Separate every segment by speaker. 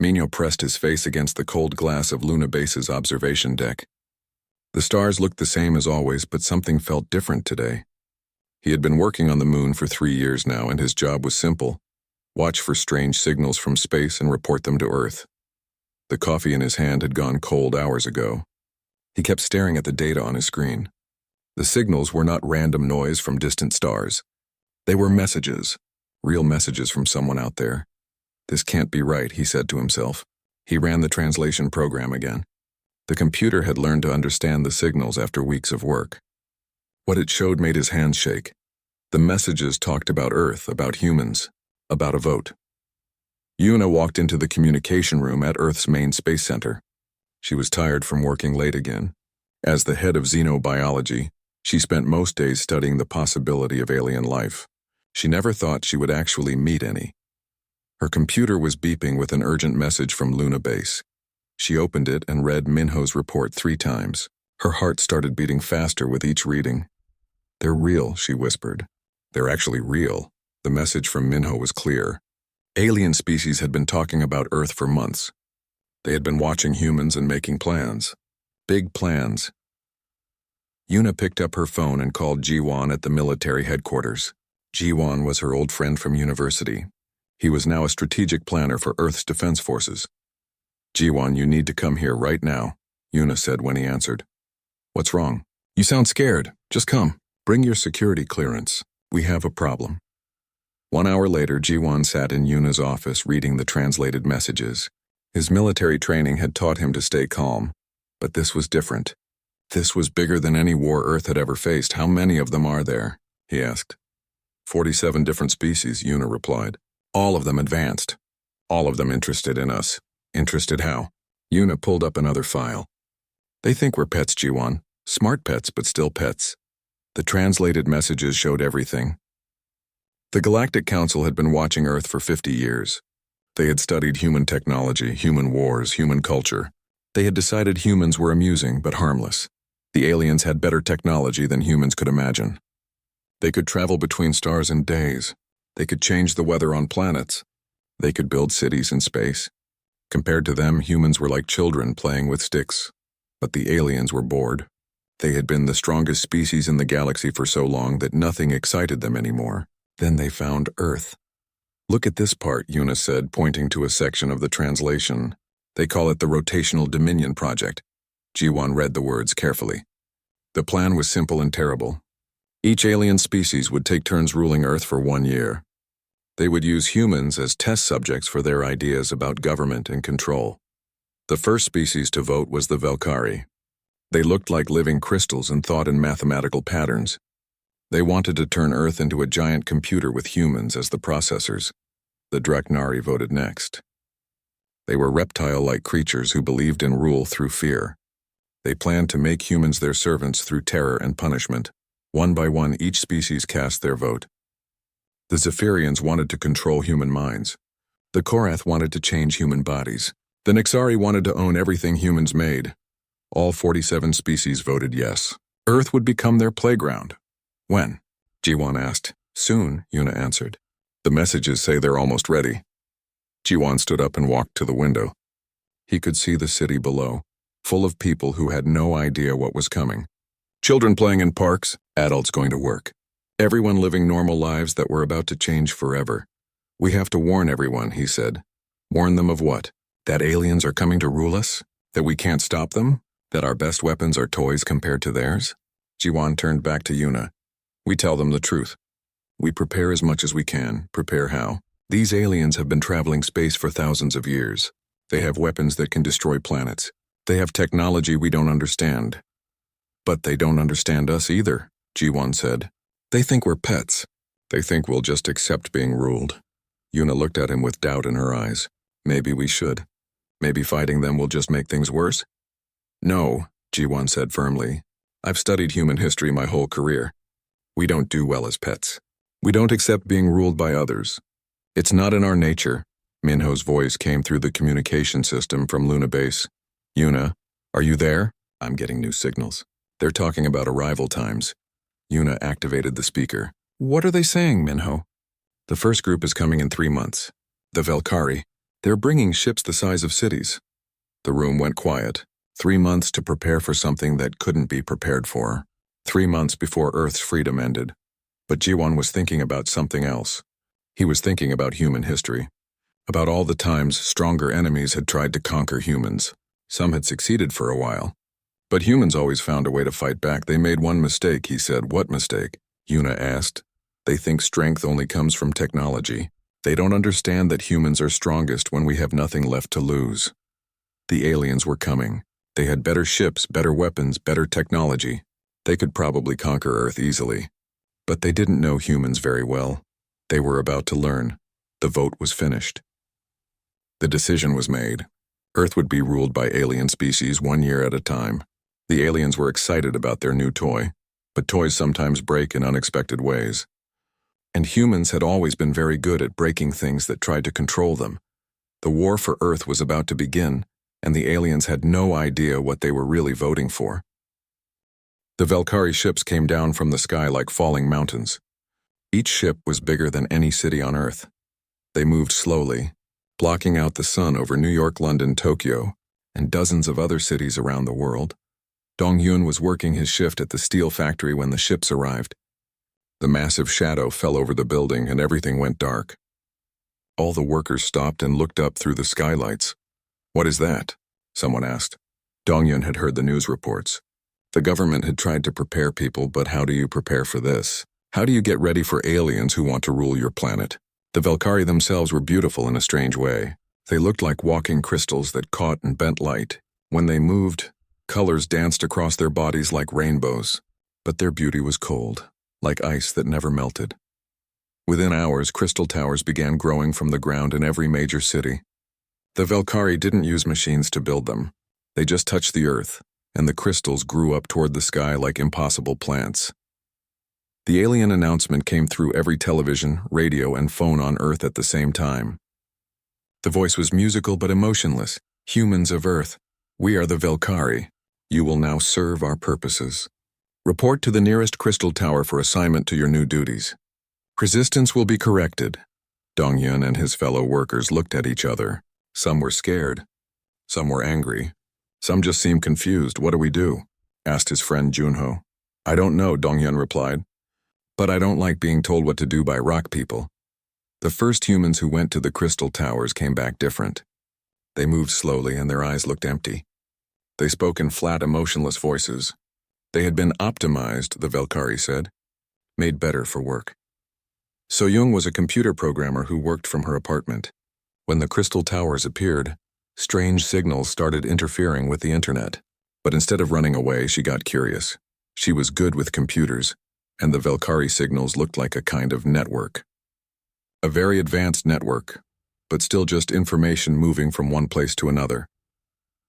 Speaker 1: Minho pressed his face against the cold glass of Luna Base's observation deck. The stars looked the same as always, but something felt different today. He had been working on the moon for 3 years now, and his job was simple: watch for strange signals from space and report them to Earth. The coffee in his hand had gone cold hours ago. He kept staring at the data on his screen. The signals were not random noise from distant stars. They were messages, real messages from someone out there. This can't be right, he said to himself. He ran the translation program again. The computer had learned to understand the signals after weeks of work. What it showed made his hands shake. The messages talked about Earth, about humans, about a vote. Yuna walked into the communication room at Earth's main space center. She was tired from working late again. As the head of xenobiology, she spent most days studying the possibility of alien life. She never thought she would actually meet any. Her computer was beeping with an urgent message from Luna Base. She opened it and read Minho's report 3 times. Her heart started beating faster with each reading. "They're real," she whispered. "They're actually real." The message from Minho was clear. Alien species had been talking about Earth for months. They had been watching humans and making plans. Big plans. Yuna picked up her phone and called Jiwon at the military headquarters. Jiwon was her old friend from university. He was now a strategic planner for Earth's defense forces. "Jiwon, you need to come here right now," Yuna said when he answered. "What's wrong? You sound scared. Just come. Bring your security clearance. We have a problem." 1 hour later, Jiwon sat in Yuna's office reading the translated messages. His military training had taught him to stay calm, but this was different. This was bigger than any war Earth had ever faced. "How many of them are there?" he asked. 47 different species, Yuna replied. "All of them advanced. All of them interested in us." "Interested how?" Yuna pulled up another file. "They think we're pets, Jiwon. Smart pets, but still pets." The translated messages showed everything. The Galactic Council had been watching Earth for 50 years. They had studied human technology, human wars, human culture. They had decided humans were amusing but harmless. The aliens had better technology than humans could imagine. They could travel between stars in days. They could change the weather on planets. They could build cities in space. Compared to them, humans were like children playing with sticks. But the aliens were bored. They had been the strongest species in the galaxy for so long that nothing excited them anymore. Then they found Earth. "Look at this part," Yuna said, pointing to a section of the translation. "They call it the Rotational Dominion Project." Jiwon read the words carefully. The plan was simple and terrible. Each alien species would take turns ruling Earth for 1 year. They would use humans as test subjects for their ideas about government and control. The first species to vote was the Velkari. They looked like living crystals and thought in mathematical patterns. They wanted to turn Earth into a giant computer with humans as the processors. The Draknari voted next. They were reptile-like creatures who believed in rule through fear. They planned to make humans their servants through terror and punishment. One by one, each species cast their vote. The Zephyrians wanted to control human minds. The Korath wanted to change human bodies. The Nixari wanted to own everything humans made. All 47 species voted yes. Earth would become their playground. "When?" Jiwon asked. "Soon," Yuna answered. "The messages say they're almost ready." Jiwon stood up and walked to the window. He could see the city below, full of people who had no idea what was coming. Children playing in parks, adults going to work. Everyone living normal lives that were about to change forever. "We have to warn everyone," he said. "Warn them of what? That aliens are coming to rule us? That we can't stop them? That our best weapons are toys compared to theirs?" Jiwon turned back to Yuna. "We tell them the truth. We prepare as much as we can. Prepare how? These aliens have been traveling space for thousands of years. They have weapons that can destroy planets. They have technology we don't understand." "But they don't understand us either," Jiwon said. "They think we're pets. They think we'll just accept being ruled." Yuna looked at him with doubt in her eyes. "Maybe we should. Maybe fighting them will just make things worse?" "No," Jiwon said firmly. "I've studied human history my whole career. We don't do well as pets. We don't accept being ruled by others. It's not in our nature." Minho's voice came through the communication system from Luna Base. "Yuna, are you there? I'm getting new signals. They're talking about arrival times." Yuna activated the speaker. "What are they saying, Minho?" "The first group is coming in 3 months. The Velkari. They're bringing ships the size of cities. The room went quiet. 3 months to prepare for something that couldn't be prepared for. 3 months before Earth's freedom ended. But Jiwon was thinking about something else. He was thinking about human history. About all the times stronger enemies had tried to conquer humans. Some had succeeded for a while. But humans always found a way to fight back. They made one mistake, he said. What mistake? Yuna asked. They think strength only comes from technology. They don't understand that humans are strongest when we have nothing left to lose. The aliens were coming. They had better ships, better weapons, better technology. They could probably conquer Earth easily. But they didn't know humans very well. They were about to learn. The vote was finished. The decision was made. Earth would be ruled by alien species 1 year at a time. The aliens were excited about their new toy, but toys sometimes break in unexpected ways. And humans had always been very good at breaking things that tried to control them. The war for Earth was about to begin, and the aliens had no idea what they were really voting for. The Valkyrie ships came down from the sky like falling mountains. Each ship was bigger than any city on Earth. They moved slowly, blocking out the sun over New York, London, Tokyo, and dozens of other cities around the world. Dong-Hyun was working his shift at the steel factory when the ships arrived. The massive shadow fell over the building and everything went dark. All the workers stopped and looked up through the skylights. "What is that?" someone asked. Dong-Hyun had heard the news reports. The government had tried to prepare people, but how do you prepare for this? How do you get ready for aliens who want to rule your planet? The Valkyrie themselves were beautiful in a strange way. They looked like walking crystals that caught and bent light. When they moved, colors danced across their bodies like rainbows. But their beauty was cold, like ice that never melted. Within hours, crystal towers began growing from the ground in every major city. The Valkyrie didn't use machines to build them. They just touched the earth, and the crystals grew up toward the sky like impossible plants. The alien announcement came through every television, radio, and phone on Earth at the same time. The voice was musical but emotionless. "Humans of Earth, we are the Valkyrie. You will now serve our purposes. Report to the nearest crystal tower for assignment to your new duties. Resistance will be corrected." Dong-Hyun and his fellow workers looked at each other. Some were scared. Some were angry. Some just seemed confused. "What do we do?" asked his friend Junho. "I don't know," Dong-Hyun replied. "But I don't like being told what to do by rock people." The first humans who went to the crystal towers came back different. They moved slowly and their eyes looked empty. They spoke in flat, emotionless voices. They had been optimized, the Valkyrie said, made better for work. So-young was a computer programmer who worked from her apartment. When the crystal towers appeared, strange signals started interfering with the internet. But instead of running away, she got curious. She was good with computers, and the Valkyrie signals looked like a kind of network. A very advanced network, but still just information moving from one place to another.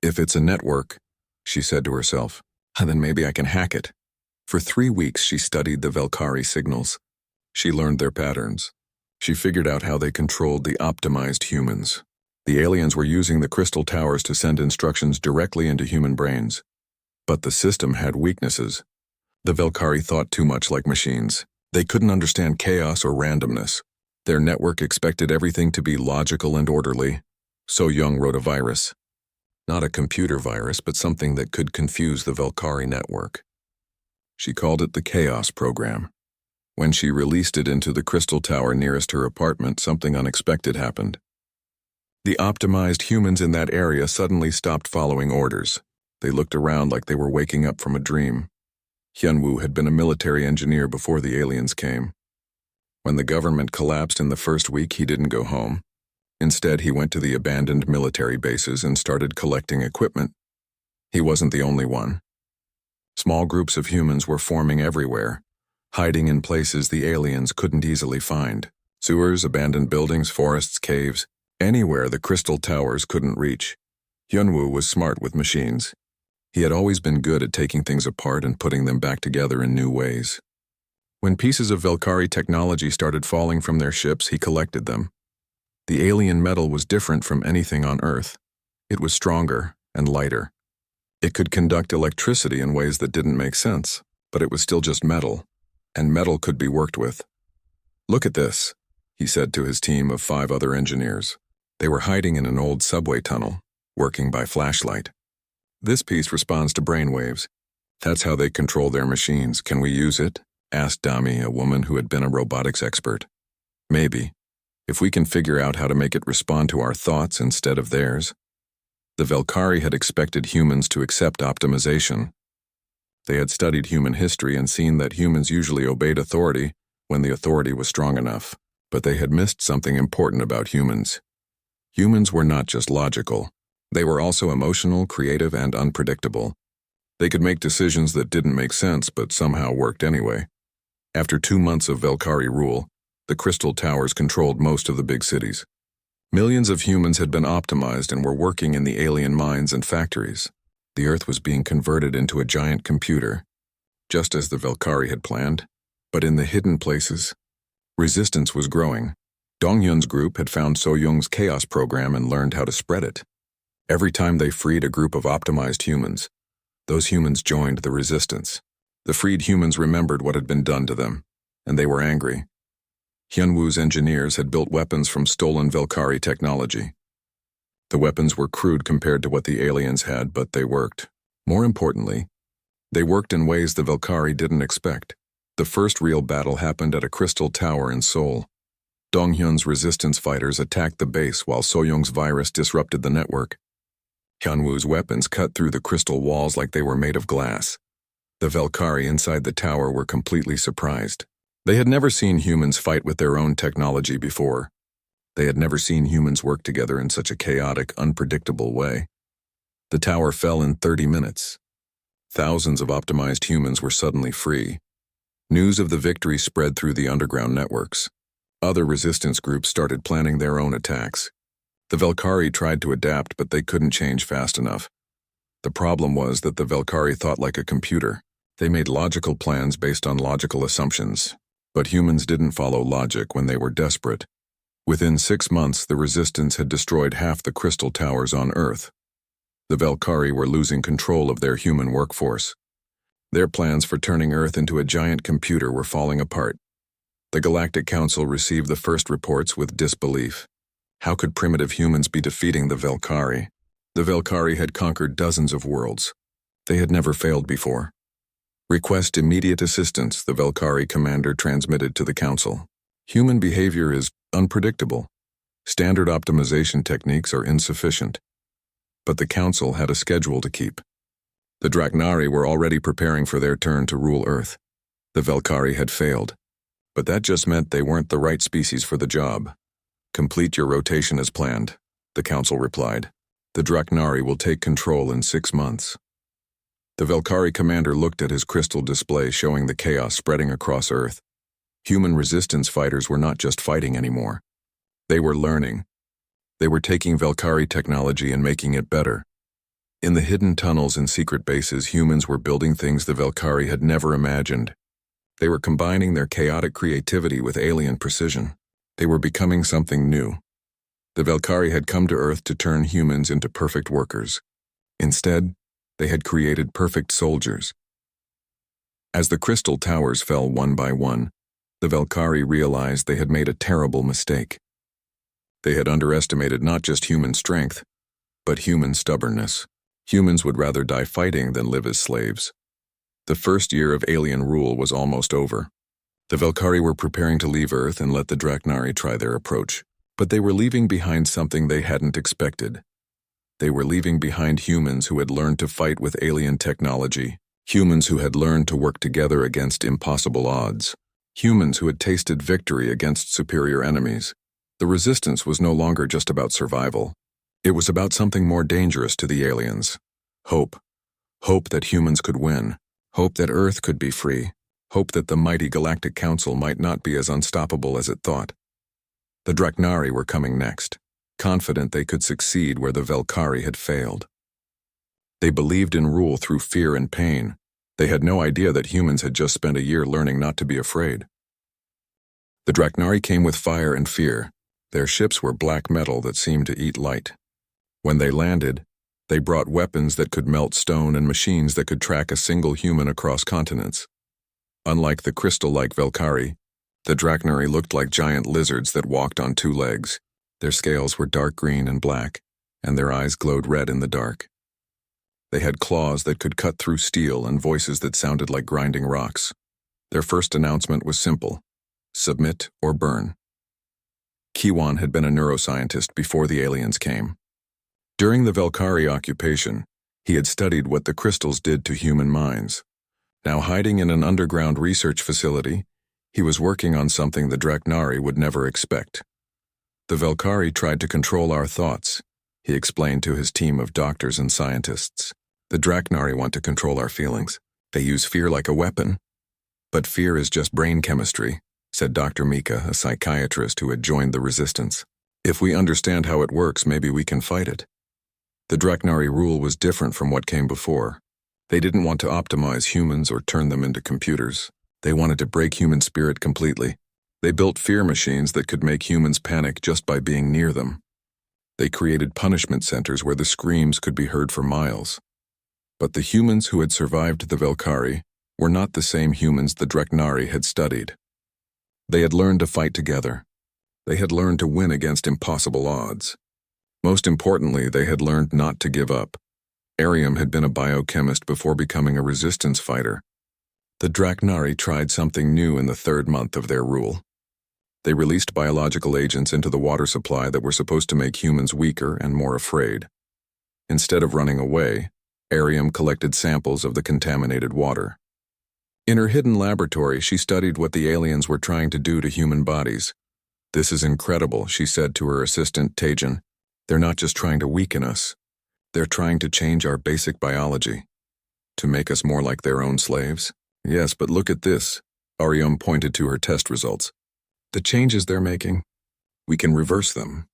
Speaker 1: If it's a network, she said to herself, then maybe I can hack it. For 3 weeks she studied the Valkyrie signals. She learned their patterns. She figured out how they controlled the optimized humans. The aliens were using the crystal towers to send instructions directly into human brains. But the system had weaknesses. The Valkyrie thought too much like machines. They couldn't understand chaos or randomness. Their network expected everything to be logical and orderly. So-young wrote a virus. Not a computer virus, but something that could confuse the Valkyrie network. She called it the Chaos Program. When she released it into the crystal tower nearest her apartment, something unexpected happened. The optimized humans in that area suddenly stopped following orders. They looked around like they were waking up from a dream. Hyunwoo had been a military engineer before the aliens came. When the government collapsed in the first week, he didn't go home. Instead, he went to the abandoned military bases and started collecting equipment. He wasn't the only one. Small groups of humans were forming everywhere, hiding in places the aliens couldn't easily find. Sewers, abandoned buildings, forests, caves, anywhere the crystal towers couldn't reach. Hyunwoo was smart with machines. He had always been good at taking things apart and putting them back together in new ways. When pieces of Valkyrie technology started falling from their ships, he collected them. The alien metal was different from anything on Earth. It was stronger and lighter. It could conduct electricity in ways that didn't make sense, but it was still just metal, and metal could be worked with. "Look at this," he said to his team of 5 other engineers. They were hiding in an old subway tunnel, working by flashlight. This piece responds to brainwaves. That's how they control their machines. Can we use it? Asked Dami, a woman who had been a robotics expert. Maybe, if we can figure out how to make it respond to our thoughts instead of theirs. The Velkari had expected humans to accept optimization. They had studied human history and seen that humans usually obeyed authority when the authority was strong enough, but they had missed something important about humans. Humans were not just logical. They were also emotional, creative, and unpredictable. They could make decisions that didn't make sense but somehow worked anyway. After 2 months of Velkari rule, the Crystal Towers controlled most of the big cities. Millions of humans had been optimized and were working in the alien mines and factories. The Earth was being converted into a giant computer, just as the Velkari had planned. But in the hidden places, resistance was growing. Dongyun's group had found So-Young's chaos program and learned how to spread it. Every time they freed a group of optimized humans, those humans joined the resistance. The freed humans remembered what had been done to them, and they were angry. Hyunwoo's engineers had built weapons from stolen Velkari technology. The weapons were crude compared to what the aliens had, but they worked. More importantly, they worked in ways the Velkari didn't expect. The first real battle happened at a crystal tower in Seoul. Donghyun's resistance fighters attacked the base while So-Young's virus disrupted the network. Hyunwoo's weapons cut through the crystal walls like they were made of glass. The Velkari inside the tower were completely surprised. They had never seen humans fight with their own technology before. They had never seen humans work together in such a chaotic, unpredictable way. The tower fell in 30 minutes. Thousands of optimized humans were suddenly free. News of the victory spread through the underground networks. Other resistance groups started planning their own attacks. The Velkari tried to adapt, but they couldn't change fast enough. The problem was that the Velkari thought like a computer. They made logical plans based on logical assumptions. But humans didn't follow logic when they were desperate. Within 6 months, the resistance had destroyed half the crystal towers on Earth. The Velkari were losing control of their human workforce. Their plans for turning Earth into a giant computer were falling apart. The Galactic Council received the first reports with disbelief. How could primitive humans be defeating the Velkari? The Velkari had conquered dozens of worlds. They had never failed before. Request immediate assistance, the Velkari commander transmitted to the Council. Human behavior is unpredictable. Standard optimization techniques are insufficient. But the Council had a schedule to keep. The Draknari were already preparing for their turn to rule Earth. The Velkari had failed. But that just meant they weren't the right species for the job. Complete your rotation as planned, the Council replied. The Draknari will take control in 6 months. The Velkari commander looked at his crystal display showing the chaos spreading across Earth. Human resistance fighters were not just fighting anymore. They were learning. They were taking Velkari technology and making it better. In the hidden tunnels and secret bases, humans were building things the Velkari had never imagined. They were combining their chaotic creativity with alien precision. They were becoming something new. The Velkari had come to Earth to turn humans into perfect workers. Instead, they had created perfect soldiers. As the crystal towers fell one by one, the Velkari realized they had made a terrible mistake. They had underestimated not just human strength, but human stubbornness. Humans would rather die fighting than live as slaves. The first year of alien rule was almost over. The Velkari were preparing to leave Earth and let the Draknari try their approach. But they were leaving behind something they hadn't expected. They were leaving behind humans who had learned to fight with alien technology, humans who had learned to work together against impossible odds, humans who had tasted victory against superior enemies. The resistance was no longer just about survival. It was about something more dangerous to the aliens. Hope. Hope that humans could win. Hope that Earth could be free. Hope that the mighty Galactic Council might not be as unstoppable as it thought. The Draknari were coming next, confident they could succeed where the Velkari had failed. They believed in rule through fear and pain. They had no idea that humans had just spent a year learning not to be afraid. The Draknari came with fire and fear. Their ships were black metal that seemed to eat light. When they landed, they brought weapons that could melt stone and machines that could track a single human across continents. Unlike the crystal-like Velkari, the Draknari looked like giant lizards that walked on 2 legs. Their scales were dark green and black, and their eyes glowed red in the dark. They had claws that could cut through steel and voices that sounded like grinding rocks. Their first announcement was simple: submit or burn. Kiwan had been a neuroscientist before the aliens came. During the Velkari occupation, he had studied what the crystals did to human minds. Now, hiding in an underground research facility, he was working on something the Draknari would never expect. The Velkari tried to control our thoughts, he explained to his team of doctors and scientists. The Draknari want to control our feelings. They use fear like a weapon. But fear is just brain chemistry, said Dr. Mika, a psychiatrist who had joined the resistance. If we understand how it works, maybe we can fight it. The Draknari rule was different from what came before. They didn't want to optimize humans or turn them into computers. They wanted to break human spirit completely. They built fear machines that could make humans panic just by being near them. They created punishment centers where the screams could be heard for miles. But the humans who had survived the Velkari were not the same humans the Draknari had studied. They had learned to fight together. They had learned to win against impossible odds. Most importantly, they had learned not to give up. Ariam had been a biochemist before becoming a resistance fighter. The Draknari tried something new in the third month of their rule. They released biological agents into the water supply that were supposed to make humans weaker and more afraid. Instead of running away, Ariam collected samples of the contaminated water. In her hidden laboratory, she studied what the aliens were trying to do to human bodies. "This is incredible," she said to her assistant, Tejan. "They're not just trying to weaken us. They're trying to change our basic biology. To make us more like their own slaves." "Yes, but look at this." Ariam pointed to her test results. "The changes they're making, we can reverse them.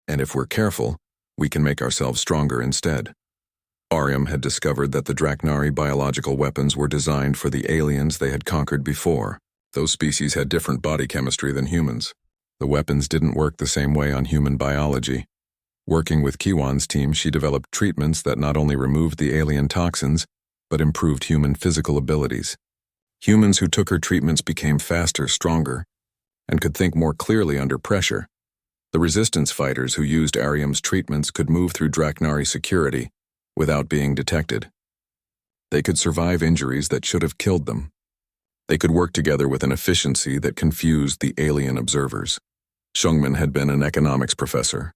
Speaker 1: And if we're careful, we can make ourselves stronger instead." Ariam had discovered that the Draknari biological weapons were designed for the aliens they had conquered before. Those species had different body chemistry than humans. The weapons didn't work the same way on human biology. Working with Kiwan's team, she developed treatments that not only removed the alien toxins, but improved human physical abilities. Humans who took her treatments became faster, stronger, and could think more clearly under pressure. The resistance fighters who used Ariam's treatments could move through Draknari security without being detected. They could survive injuries that should have killed them. They could work together with an efficiency that confused the alien observers. Shungman had been an economics professor.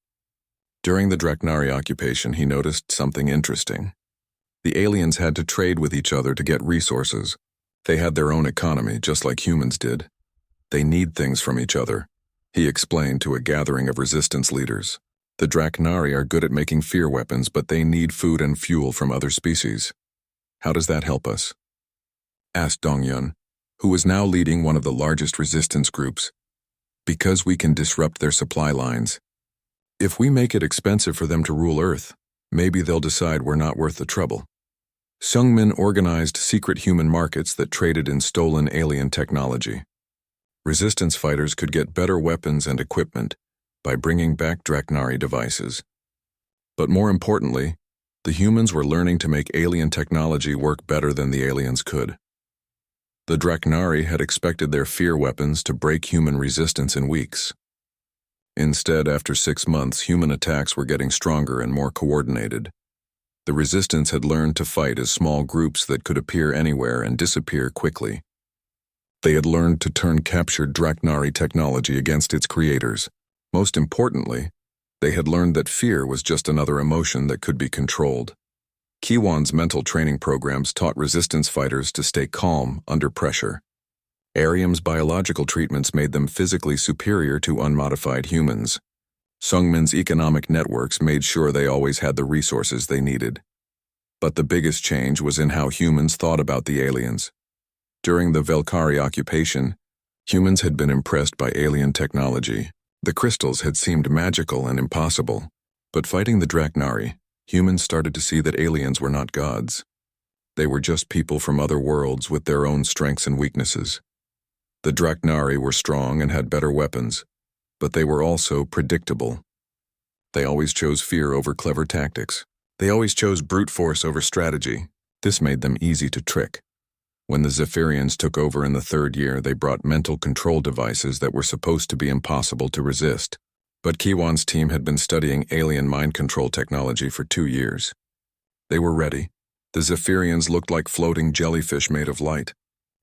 Speaker 1: During the Draknari occupation, he noticed something interesting. The aliens had to trade with each other to get resources. They had their own economy, just like humans did. They need things from each other, he explained to a gathering of resistance leaders. The Draknari are good at making fear weapons, but they need food and fuel from other species. How does that help us? Asked Dongyun, who was now leading one of the largest resistance groups. Because we can disrupt their supply lines. If we make it expensive for them to rule Earth, maybe they'll decide we're not worth the trouble. Sungmin organized secret human markets that traded in stolen alien technology. Resistance fighters could get better weapons and equipment by bringing back Draknari devices. But more importantly, the humans were learning to make alien technology work better than the aliens could. The Draknari had expected their fear weapons to break human resistance in weeks. Instead, after 6 months, human attacks were getting stronger and more coordinated. The resistance had learned to fight as small groups that could appear anywhere and disappear quickly. They had learned to turn captured Draknari technology against its creators. Most importantly, they had learned that fear was just another emotion that could be controlled. Kiwan's mental training programs taught resistance fighters to stay calm under pressure. Ariam's biological treatments made them physically superior to unmodified humans. Sungmin's economic networks made sure they always had the resources they needed. But the biggest change was in how humans thought about the aliens. During the Velkari occupation, humans had been impressed by alien technology. The crystals had seemed magical and impossible. But fighting the Draknari, humans started to see that aliens were not gods. They were just people from other worlds with their own strengths and weaknesses. The Draknari were strong and had better weapons, but they were also predictable. They always chose fear over clever tactics. They always chose brute force over strategy. This made them easy to trick. When the Zephyrians took over in the 3rd year, they brought mental control devices that were supposed to be impossible to resist. But Kiwan's team had been studying alien mind control technology for 2 years. They were ready. The Zephyrians looked like floating jellyfish made of light.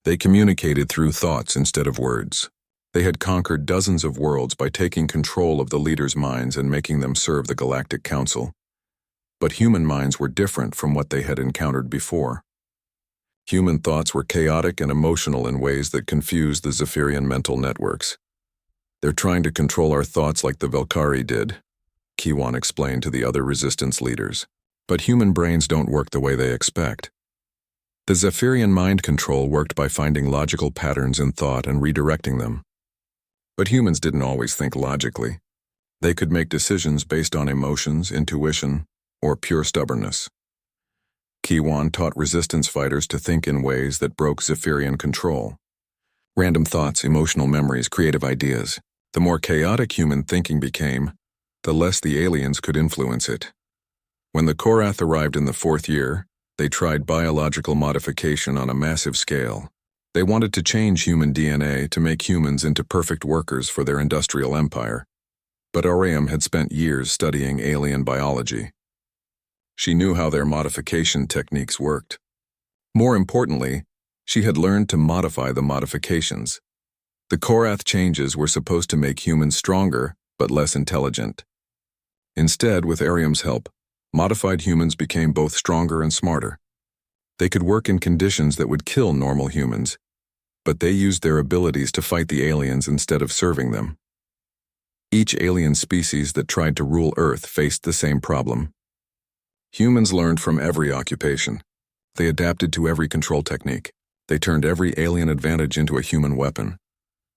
Speaker 1: They communicated through thoughts instead of words. They had conquered dozens of worlds by taking control of the leaders' minds and making them serve the Galactic Council. But human minds were different from what they had encountered before. Human thoughts were chaotic and emotional in ways that confused the Zephyrian mental networks. "They're trying to control our thoughts like the Velkari did," Kiwan explained to the other resistance leaders. "But human brains don't work the way they expect." The Zephyrian mind control worked by finding logical patterns in thought and redirecting them. But humans didn't always think logically. They could make decisions based on emotions, intuition, or pure stubbornness. Kiwan taught resistance fighters to think in ways that broke Zephyrian control. Random thoughts, emotional memories, creative ideas. The more chaotic human thinking became, the less the aliens could influence it. When the Korath arrived in the 4th year, they tried biological modification on a massive scale. They wanted to change human DNA to make humans into perfect workers for their industrial empire. But Aureum had spent years studying alien biology. She knew how their modification techniques worked. More importantly, she had learned to modify the modifications. The Korath changes were supposed to make humans stronger, but less intelligent. Instead, with Aureum's help, modified humans became both stronger and smarter. They could work in conditions that would kill normal humans, but they used their abilities to fight the aliens instead of serving them. Each alien species that tried to rule Earth faced the same problem. Humans learned from every occupation. They adapted to every control technique. They turned every alien advantage into a human weapon.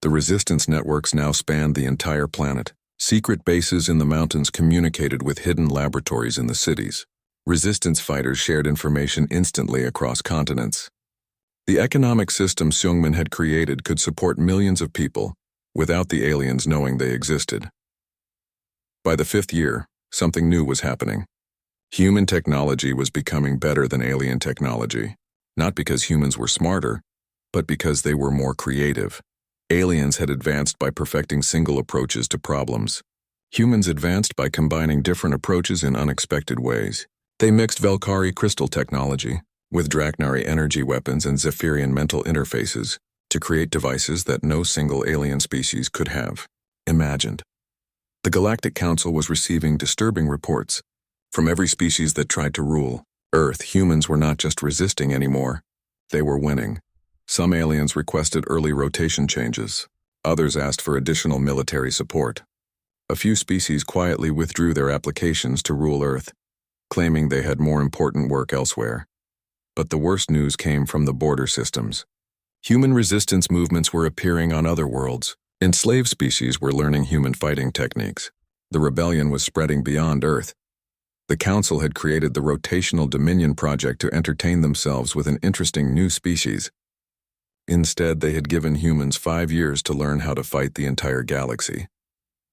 Speaker 1: The resistance networks now spanned the entire planet. Secret bases in the mountains communicated with hidden laboratories in the cities. Resistance fighters shared information instantly across continents. The economic system Seungmin had created could support millions of people without the aliens knowing they existed. By the 5th year, something new was happening. Human technology was becoming better than alien technology, not because humans were smarter, but because they were more creative. Aliens had advanced by perfecting single approaches to problems. Humans advanced by combining different approaches in unexpected ways. They mixed Velkari crystal technology with Draknari energy weapons and Zephyrian mental interfaces to create devices that no single alien species could have imagined. The Galactic Council was receiving disturbing reports from every species that tried to rule Earth. Humans were not just resisting anymore, they were winning. Some aliens requested early rotation changes. Others asked for additional military support. A few species quietly withdrew their applications to rule Earth, claiming they had more important work elsewhere. But the worst news came from the border systems. Human resistance movements were appearing on other worlds. Enslaved species were learning human fighting techniques. The rebellion was spreading beyond Earth. The Council had created the Rotational Dominion Project to entertain themselves with an interesting new species. Instead, they had given humans 5 years to learn how to fight the entire galaxy.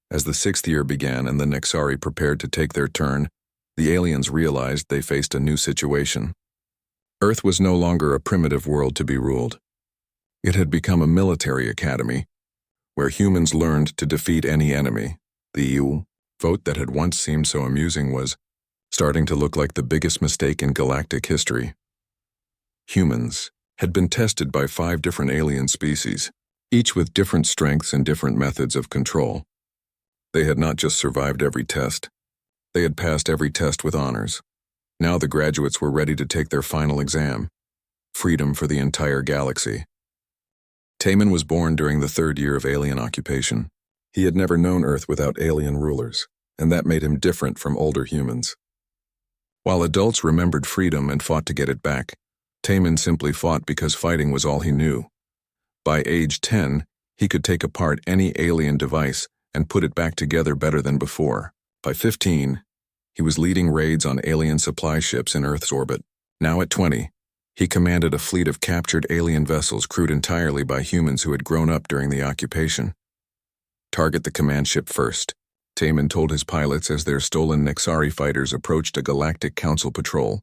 Speaker 1: As the 6th year began and the Nexari prepared to take their turn, the aliens realized they faced a new situation. Earth was no longer a primitive world to be ruled. It had become a military academy, where humans learned to defeat any enemy. The EU vote that had once seemed so amusing was starting to look like the biggest mistake in galactic history. Humans had been tested by 5 different alien species, each with different strengths and different methods of control. They had not just survived every test, they had passed every test with honors. Now the graduates were ready to take their final exam, freedom for the entire galaxy. Taman was born during the 3rd year of alien occupation. He had never known Earth without alien rulers, and that made him different from older humans. While adults remembered freedom and fought to get it back, Taman simply fought because fighting was all he knew. By age 10, he could take apart any alien device and put it back together better than before. By 15, he was leading raids on alien supply ships in Earth's orbit. Now at 20, he commanded a fleet of captured alien vessels crewed entirely by humans who had grown up during the occupation. "Target the command ship first," Taman told his pilots as their stolen Nexari fighters approached a Galactic Council patrol.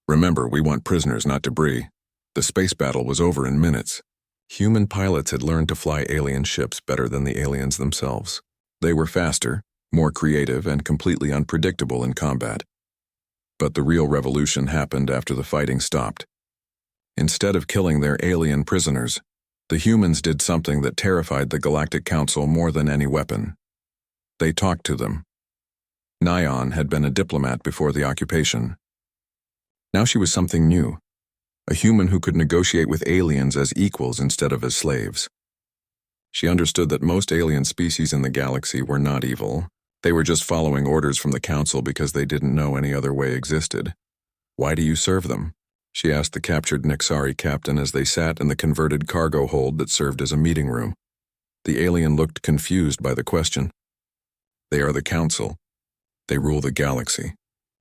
Speaker 1: "Remember, we want prisoners, not debris." The space battle was over in minutes. Human pilots had learned to fly alien ships better than the aliens themselves. They were faster, more creative, and completely unpredictable in combat. But the real revolution happened after the fighting stopped. Instead of killing their alien prisoners, the humans did something that terrified the Galactic Council more than any weapon. They talked to them. Nyan had been a diplomat before the occupation. Now she was something new, a human who could negotiate with aliens as equals instead of as slaves. She understood that most alien species in the galaxy were not evil. They were just following orders from the Council because they didn't know any other way existed. "Why do you serve them?" she asked the captured Nexari captain as they sat in the converted cargo hold that served as a meeting room. The alien looked confused by the question. "They are the Council. They rule the galaxy.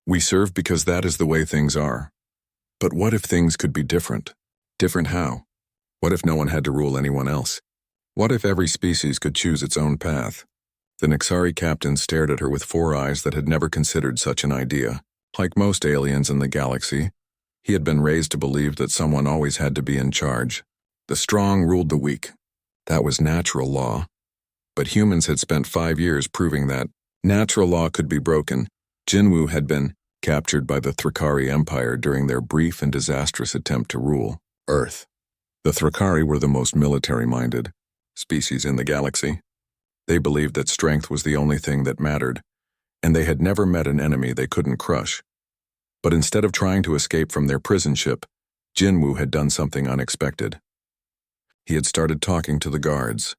Speaker 1: We serve because that is the way things are. But what if things could be different? Different how? What if no one had to rule anyone else? What if every species could choose its own path?" The Nexari captain stared at her with 4 eyes that had never considered such an idea. Like most aliens in the galaxy, he had been raised to believe that someone always had to be in charge. The strong ruled the weak. That was natural law. But humans had spent 5 years proving that natural law could be broken. Jinwu had been captured by the Thrakari Empire during their brief and disastrous attempt to rule Earth. The Thrakari were the most military-minded species in the galaxy. They believed that strength was the only thing that mattered, and they had never met an enemy they couldn't crush. But instead of trying to escape from their prison ship, Jinwu had done something unexpected. He had started talking to the guards.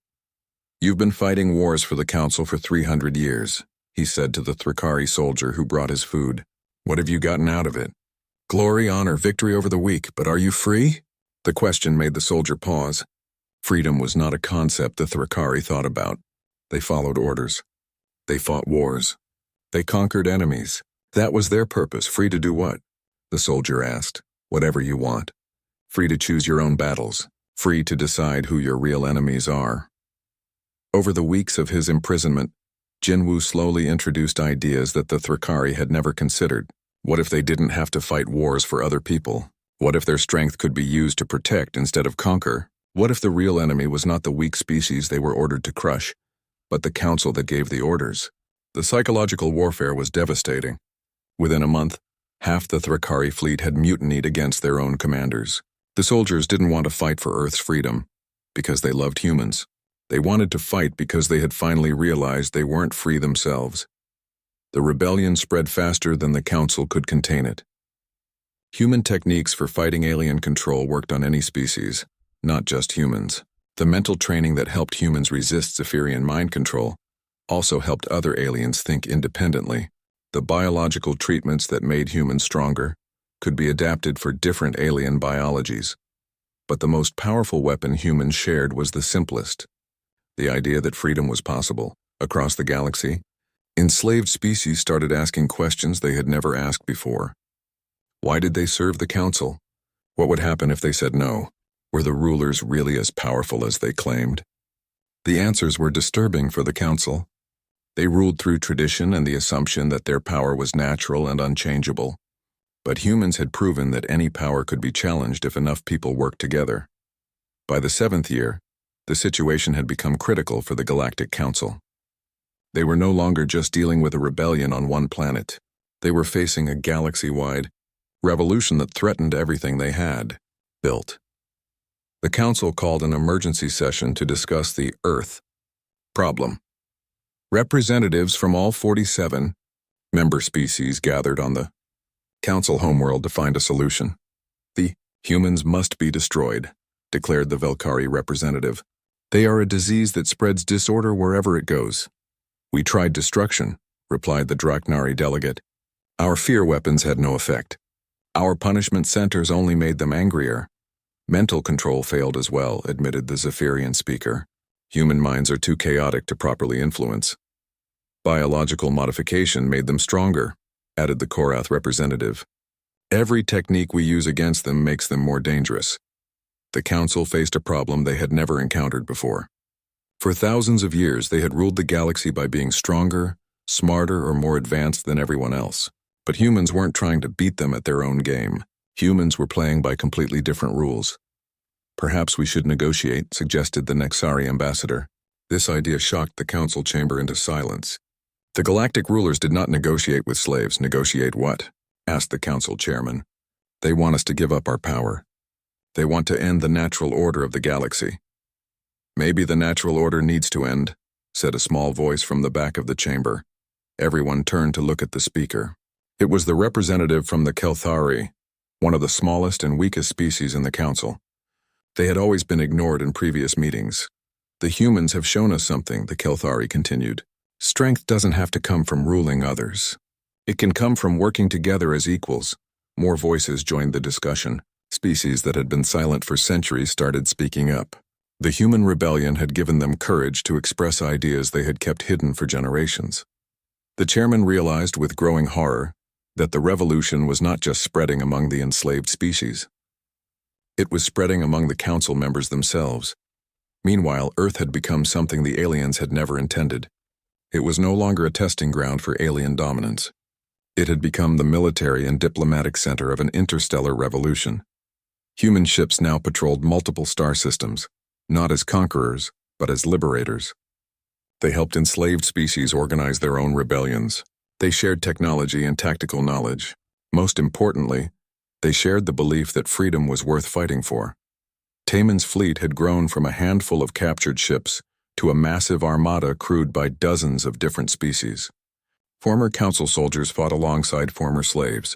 Speaker 1: "You've been fighting wars for the Council for 300 years, he said to the Thrakari soldier who brought his food. "What have you gotten out of it? Glory, honor, victory over the weak, but are you free?" The question made the soldier pause. Freedom was not a concept the Thrakari thought about. They followed orders. They fought wars. They conquered enemies. That was their purpose. Free to do what? The soldier asked. "Whatever you want. Free to choose your own battles. Free to decide who your real enemies are." Over the weeks of his imprisonment, Jinwu slowly introduced ideas that the Thrakari had never considered. What if they didn't have to fight wars for other people? What if their strength could be used to protect instead of conquer? What if the real enemy was not the weak species they were ordered to crush, but the Council that gave the orders? The psychological warfare was devastating. Within a month, half the Thrakari fleet had mutinied against their own commanders. The soldiers didn't want to fight for Earth's freedom because they loved humans. They wanted to fight because they had finally realized they weren't free themselves. The rebellion spread faster than the Council could contain it. Human techniques for fighting alien control worked on any species, not just humans. The mental training that helped humans resist Zephyrian mind control also helped other aliens think independently. The biological treatments that made humans stronger could be adapted for different alien biologies. But the most powerful weapon humans shared was the simplest: the idea that freedom was possible. Across the galaxy, enslaved species started asking questions they had never asked before. Why did they serve the Council? What would happen if they said no? Were the rulers really as powerful as they claimed? The answers were disturbing for the Council. They ruled through tradition and the assumption that their power was natural and unchangeable. But humans had proven that any power could be challenged if enough people worked together. By the 7th year, the situation had become critical for the Galactic Council. They were no longer just dealing with a rebellion on one planet. They were facing a galaxy-wide revolution that threatened everything they had built. The Council called an emergency session to discuss the Earth problem. Representatives from all 47 member species gathered on the Council homeworld to find a solution. "The humans must be destroyed," declared the Velkari representative. "They are a disease that spreads disorder wherever it goes." "We tried destruction," replied the Draknari delegate. "Our fear weapons had no effect. Our punishment centers only made them angrier." "Mental control failed as well," admitted the Zephyrian speaker. "Human minds are too chaotic to properly influence." "Biological modification made them stronger," added the Korath representative. "Every technique we use against them makes them more dangerous." The Council faced a problem they had never encountered before. For thousands of years, they had ruled the galaxy by being stronger, smarter, or more advanced than everyone else. But humans weren't trying to beat them at their own game. Humans were playing by completely different rules. "Perhaps we should negotiate," suggested the Nexari ambassador. This idea shocked the council chamber into silence. The galactic rulers did not negotiate with slaves. Negotiate what? Asked the council chairman. They want us to give up our power. They want to end the natural order of the galaxy. Maybe the natural order needs to end, said a small voice from the back of the chamber. Everyone turned to look at the speaker. It was the representative from the Kelthari, one of the smallest and weakest species in the council. They had always been ignored in previous meetings. The humans have shown us something, the Kelthari continued. Strength doesn't have to come from ruling others. It can come from working together as equals. More voices joined the discussion. Species that had been silent for centuries started speaking up. The human rebellion had given them courage to express ideas they had kept hidden for generations. The chairman realized with growing horror that the revolution was not just spreading among the enslaved species. It was spreading among the council members themselves. Meanwhile, Earth had become something the aliens had never intended. It was no longer a testing ground for alien dominance. It had become the military and diplomatic center of an interstellar revolution. Human ships now patrolled multiple star systems, not as conquerors, but as liberators. They helped enslaved species organize their own rebellions. They shared technology and tactical knowledge. Most importantly, they shared the belief that freedom was worth fighting for. Taman's fleet had grown from a handful of captured ships to a massive armada crewed by dozens of different species. Former council soldiers fought alongside former slaves,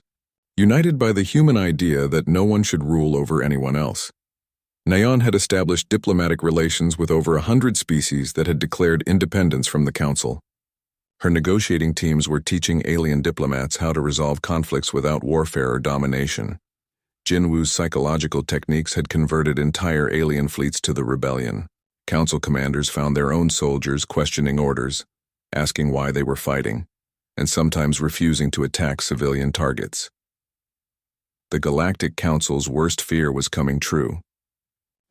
Speaker 1: united by the human idea that no one should rule over anyone else. Nayan had established diplomatic relations with over 100 species that had declared independence from the council. Her negotiating teams were teaching alien diplomats how to resolve conflicts without warfare or domination. Jinwu's psychological techniques had converted entire alien fleets to the rebellion. Council commanders found their own soldiers questioning orders, asking why they were fighting, and sometimes refusing to attack civilian targets. The Galactic Council's worst fear was coming true.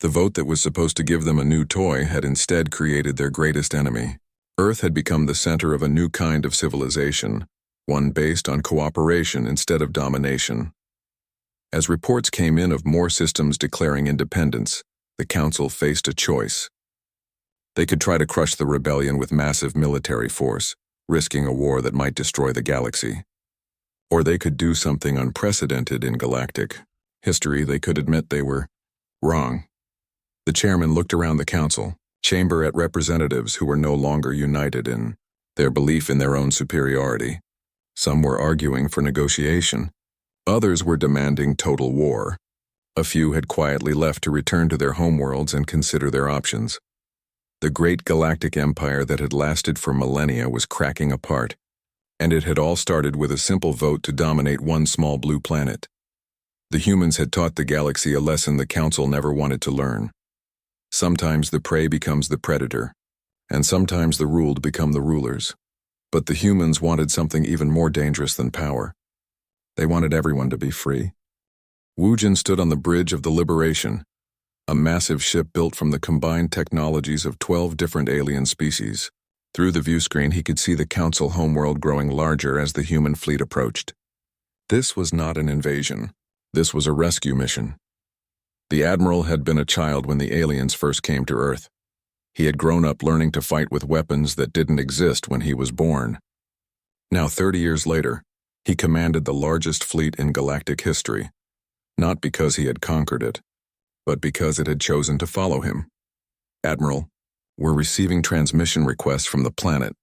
Speaker 1: The vote that was supposed to give them a new toy had instead created their greatest enemy. Earth had become the center of a new kind of civilization, one based on cooperation instead of domination. As reports came in of more systems declaring independence, the Council faced a choice. They could try to crush the rebellion with massive military force, risking a war that might destroy the galaxy. Or they could do something unprecedented in galactic history. They could admit they were wrong. The chairman looked around the council chamber at representatives who were no longer united in their belief in their own superiority. Some were arguing for negotiation. Others were demanding total war. A few had quietly left to return to their homeworlds and consider their options. The great galactic empire that had lasted for millennia was cracking apart, and it had all started with a simple vote to dominate one small blue planet. The humans had taught the galaxy a lesson the council never wanted to learn. Sometimes the prey becomes the predator, and sometimes the ruled become the rulers. But the humans wanted something even more dangerous than power. They wanted everyone to be free. Wujin stood on the bridge of the Liberation, a massive ship built from the combined technologies of 12 different alien species. Through the viewscreen, he could see the council homeworld growing larger as the human fleet approached. This was not an invasion. This was a rescue mission. The Admiral had been a child when the aliens first came to Earth. He had grown up learning to fight with weapons that didn't exist when he was born. Now, 30 years later, he commanded the largest fleet in galactic history, not because he had conquered it, but because it had chosen to follow him. Admiral, we're receiving transmission requests from the planet,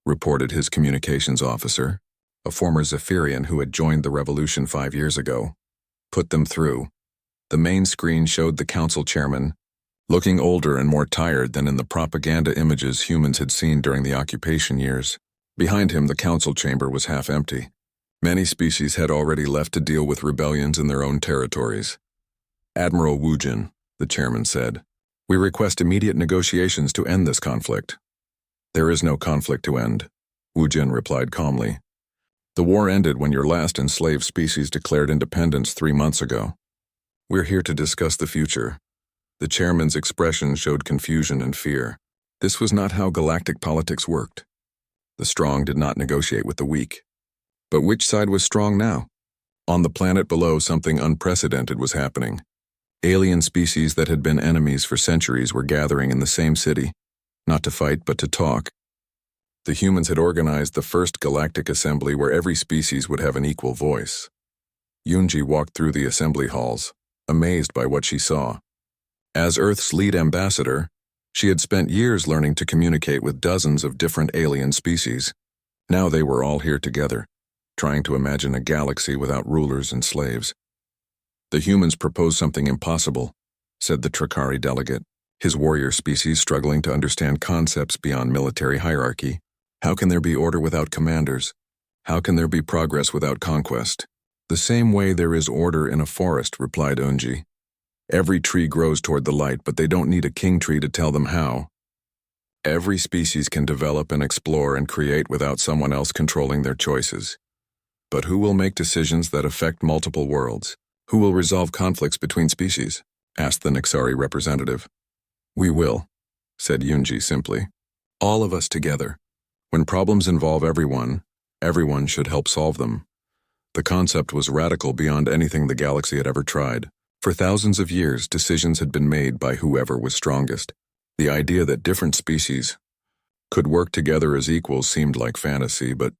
Speaker 1: reported his communications officer, a former Zephyrian who had joined the revolution 5 years ago. Put them through. The main screen showed the council chairman, looking older and more tired than in the propaganda images humans had seen during the occupation years. Behind him, the council chamber was half empty. Many species had already left to deal with rebellions in their own territories. Admiral Wujin, the chairman said, we request immediate negotiations to end this conflict. There is no conflict to end, Wujin replied calmly. The war ended when your last enslaved species declared independence 3 months ago. We're here to discuss the future. The chairman's expression showed confusion and fear. This was not how galactic politics worked. The strong did not negotiate with the weak. But which side was strong now? On the planet below, something unprecedented was happening. Alien species that had been enemies for centuries were gathering in the same city. not to fight but to talk. The humans had organized the first galactic assembly where every species would have an equal voice. Yunji walked through the assembly halls, amazed by what she saw. As Earth's lead ambassador, she had spent years learning to communicate with dozens of different alien species. Now they were all here together, trying to imagine a galaxy without rulers and slaves. The humans proposed something impossible, said the Trakari delegate, his warrior species struggling to understand concepts beyond military hierarchy. How can there be order without commanders? How can there be progress without conquest? The same way there is order in a forest, replied Unji. Every tree grows toward the light, but they don't need a king tree to tell them how. Every species can develop and explore and create without someone else controlling their choices. But who will make decisions that affect multiple worlds? Who will resolve conflicts between species? Asked the Nixari representative. We will, said Yunji simply. All of us together. When problems involve everyone should help solve them. The concept was radical beyond anything the galaxy had ever tried. For thousands of years, decisions had been made by whoever was strongest. The idea that different species could work together as equals seemed like fantasy, but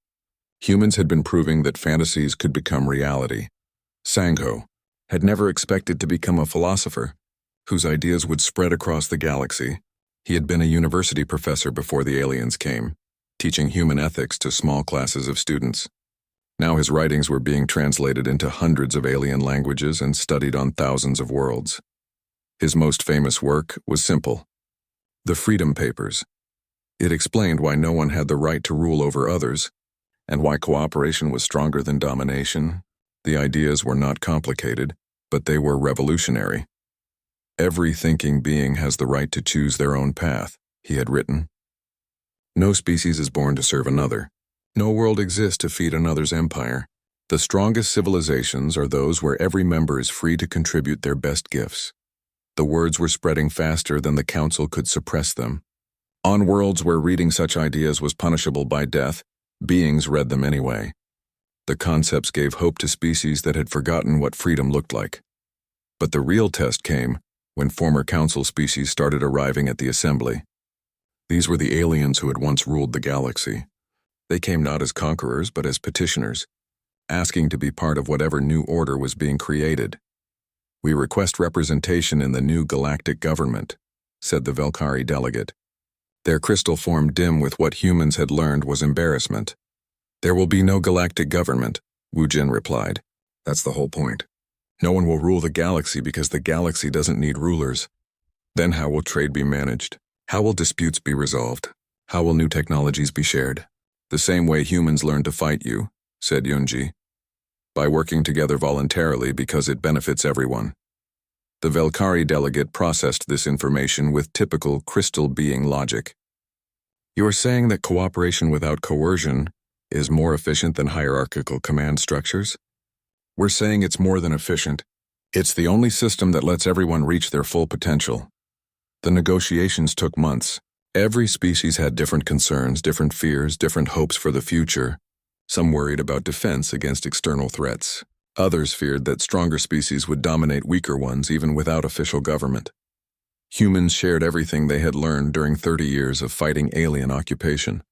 Speaker 1: humans had been proving that fantasies could become reality. Sangho had never expected to become a philosopher whose ideas would spread across the galaxy. He had been a university professor before the aliens came, teaching human ethics to small classes of students. Now his writings were being translated into hundreds of alien languages and studied on thousands of worlds. His most famous work was simple: The Freedom Papers. It explained why no one had the right to rule over others, and why cooperation was stronger than domination. The ideas were not complicated, but they were revolutionary. Every thinking being has the right to choose their own path, he had written. No species is born to serve another. No world exists to feed another's empire. The strongest civilizations are those where every member is free to contribute their best gifts. The words were spreading faster than the council could suppress them. On worlds where reading such ideas was punishable by death, beings read them anyway. The concepts gave hope to species that had forgotten what freedom looked like. But the real test came when former council species started arriving at the assembly. These were the aliens who had once ruled the galaxy. They came not as conquerors but as petitioners, asking to be part of whatever new order was being created. We request representation in the new galactic government, said the Velkari delegate. Their crystal form dim with what humans had learned was embarrassment. There will be no galactic government, Wu Jin replied. That's the whole point. No one will rule the galaxy because the galaxy doesn't need rulers. Then how will trade be managed? How will disputes be resolved? How will new technologies be shared? The same way humans learn to fight you, said Yunji. By working together voluntarily because it benefits everyone. The Velkari delegate processed this information with typical crystal being logic. You are saying that cooperation without coercion is more efficient than hierarchical command structures? We're saying it's more than efficient. It's the only system that lets everyone reach their full potential. The negotiations took months. Every species had different concerns, different fears, different hopes for the future. Some worried about defense against external threats. Others feared that stronger species would dominate weaker ones even without official government. Humans shared everything they had learned during 30 years of fighting alien occupation.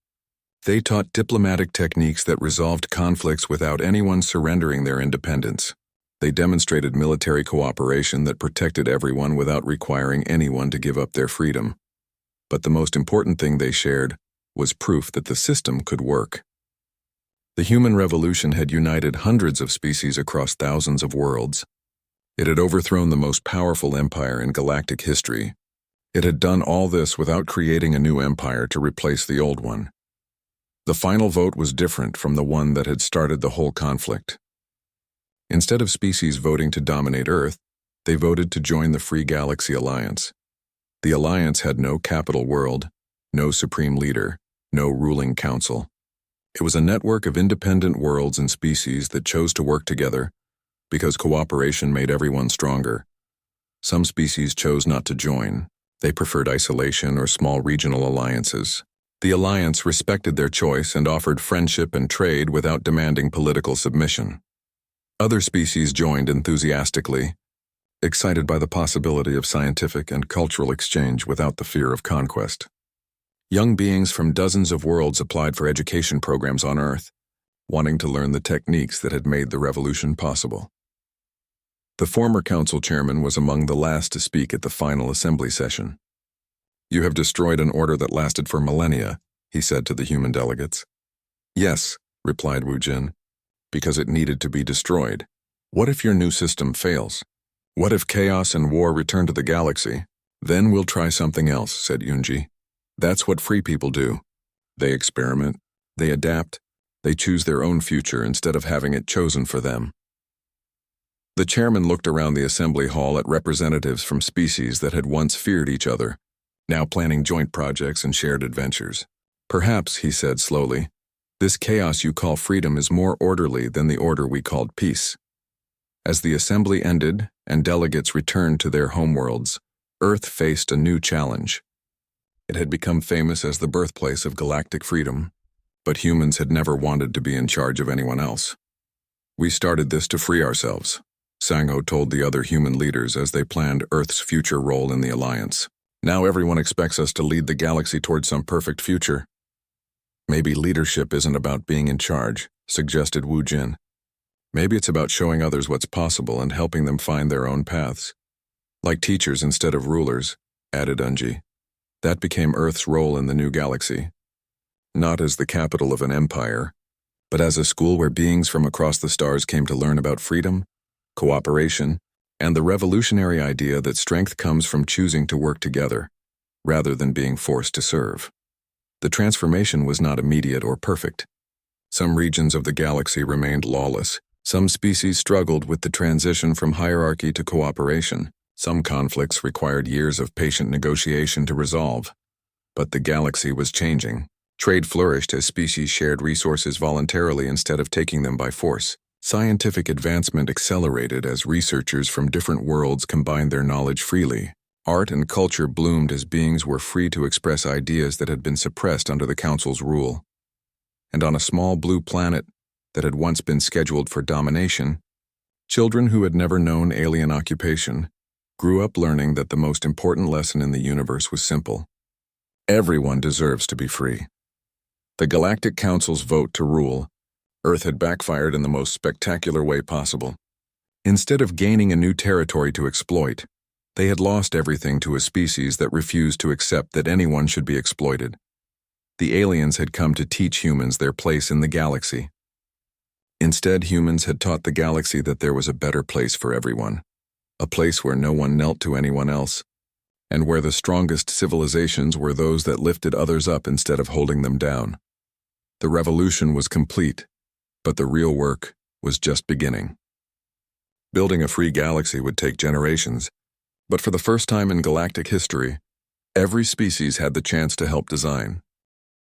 Speaker 1: They taught diplomatic techniques that resolved conflicts without anyone surrendering their independence. They demonstrated military cooperation that protected everyone without requiring anyone to give up their freedom. But the most important thing they shared was proof that the system could work. The human revolution had united hundreds of species across thousands of worlds. It had overthrown the most powerful empire in galactic history. It had done all this without creating a new empire to replace the old one. The final vote was different from the one that had started the whole conflict. Instead of species voting to dominate Earth, they voted to join the Free Galaxy Alliance. The alliance had no capital world, no supreme leader, no ruling council. It was a network of independent worlds and species that chose to work together because cooperation made everyone stronger. Some species chose not to join. They preferred isolation or small regional alliances. The alliance respected their choice and offered friendship and trade without demanding political submission. Other species joined enthusiastically, excited by the possibility of scientific and cultural exchange without the fear of conquest. Young beings from dozens of worlds applied for education programs on Earth, wanting to learn the techniques that had made the revolution possible. The former council chairman was among the last to speak at the final assembly session. "You have destroyed an order that lasted for millennia," he said to the human delegates. "Yes," replied Wu Jin, "because it needed to be destroyed. What if your new system fails? What if chaos and war return to the galaxy? Then we'll try something else," said Yunji. "That's what free people do. They experiment, they adapt, they choose their own future instead of having it chosen for them." The chairman looked around the assembly hall at representatives from species that had once feared each other, now planning joint projects and shared adventures. "Perhaps," he said slowly, "this chaos you call freedom is more orderly than the order we called peace." As the assembly ended and delegates returned to their homeworlds, Earth faced a new challenge. It had become famous as the birthplace of galactic freedom, but humans had never wanted to be in charge of anyone else. "We started this to free ourselves," Sang-Ho told the other human leaders as they planned Earth's future role in the Alliance. "Now everyone expects us to lead the galaxy towards some perfect future." "Maybe leadership isn't about being in charge," suggested Wu Jin. "Maybe it's about showing others what's possible and helping them find their own paths. Like teachers instead of rulers," added Unji. That became Earth's role in the new galaxy. Not as the capital of an empire, but as a school where beings from across the stars came to learn about freedom, cooperation, and the revolutionary idea that strength comes from choosing to work together, rather than being forced to serve. The transformation was not immediate or perfect. Some regions of the galaxy remained lawless. Some species struggled with the transition from hierarchy to cooperation. Some conflicts required years of patient negotiation to resolve. But the galaxy was changing. Trade flourished as species shared resources voluntarily instead of taking them by force. Scientific advancement accelerated as researchers from different worlds combined their knowledge freely. Art and culture bloomed as beings were free to express ideas that had been suppressed under the Council's rule. And on a small blue planet that had once been scheduled for domination, children who had never known alien occupation grew up learning that the most important lesson in the universe was simple. Everyone deserves to be free. The Galactic Council's vote to rule Earth had backfired in the most spectacular way possible. Instead of gaining a new territory to exploit, they had lost everything to a species that refused to accept that anyone should be exploited. The aliens had come to teach humans their place in the galaxy. Instead, humans had taught the galaxy that there was a better place for everyone, a place where no one knelt to anyone else, and where the strongest civilizations were those that lifted others up instead of holding them down. The revolution was complete, but the real work was just beginning. Building a free galaxy would take generations, but for the first time in galactic history, every species had the chance to help design.